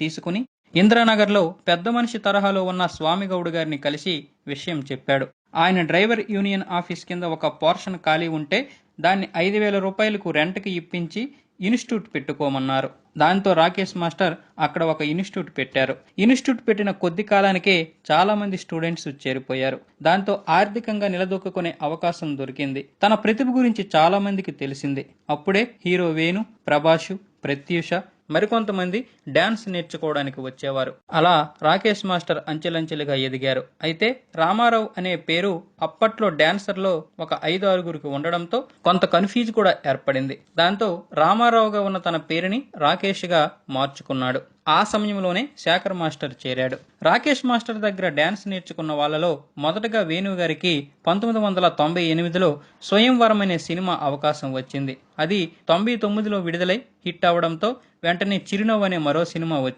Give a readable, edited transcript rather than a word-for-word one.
తీసుకుని ఇంద్రానగర్లో పెద్ద మనిషి తరహాలో ఉన్న స్వామిగౌడ్ గారిని కలిసి విషయం చెప్పాడు. ఆయన డ్రైవర్ యూనియన్ ఆఫీస్ కింద ఒక పోర్షన్ ఖాళీ ఉంటే దాన్ని 5,000 రూపాయలకు రెంట్కి ఇప్పించి ఇన్స్టిట్యూట్ పెట్టుకోమన్నారు. దాంతో రాకేష్ మాస్టర్ అక్కడ ఒక ఇన్స్టిట్యూట్ పెట్టారు. ఇన్స్టిట్యూట్ పెట్టిన కొద్ది కాలానికే చాలా మంది స్టూడెంట్స్ చేరిపోయారు. దాంతో ఆర్థికంగా నిలదొక్కునే అవకాశం దొరికింది. తన ప్రతిభ గురించి చాలా మందికి తెలిసింది. అప్పుడే హీరో వేణు, ప్రభాషు, ప్రత్యూష, మరికొంతమంది డాన్స్ నేర్చుకోవడానికి వచ్చేవారు. అలా రాకేష్ మాస్టర్ అంచెలంచెలుగా ఎదిగారు. అయితే రామారావు అనే పేరు అప్పట్లో డాన్సర్లో ఒక 5-6గురికి ఉండడంతో కొంత కన్ఫ్యూజ్ కూడా ఏర్పడింది. దాంతో రామారావుగా ఉన్న తన పేరుని రాకేష్గా మార్చుకున్నాడు. ఆ సమయంలోనే శేఖర్ మాస్టర్ చేరాడు. రాకేష్ మాస్టర్ దగ్గర డాన్స్ నేర్చుకున్న వాళ్ళలో మొదటగా వేణు గారికి 1998లో స్వయంవరం అనే సినిమా అవకాశం వచ్చింది. అది 99లో విడుదలై హిట్ అవడంతో వెంటనే చిరునవ్వు అనే మరో సినిమా వచ్చింది.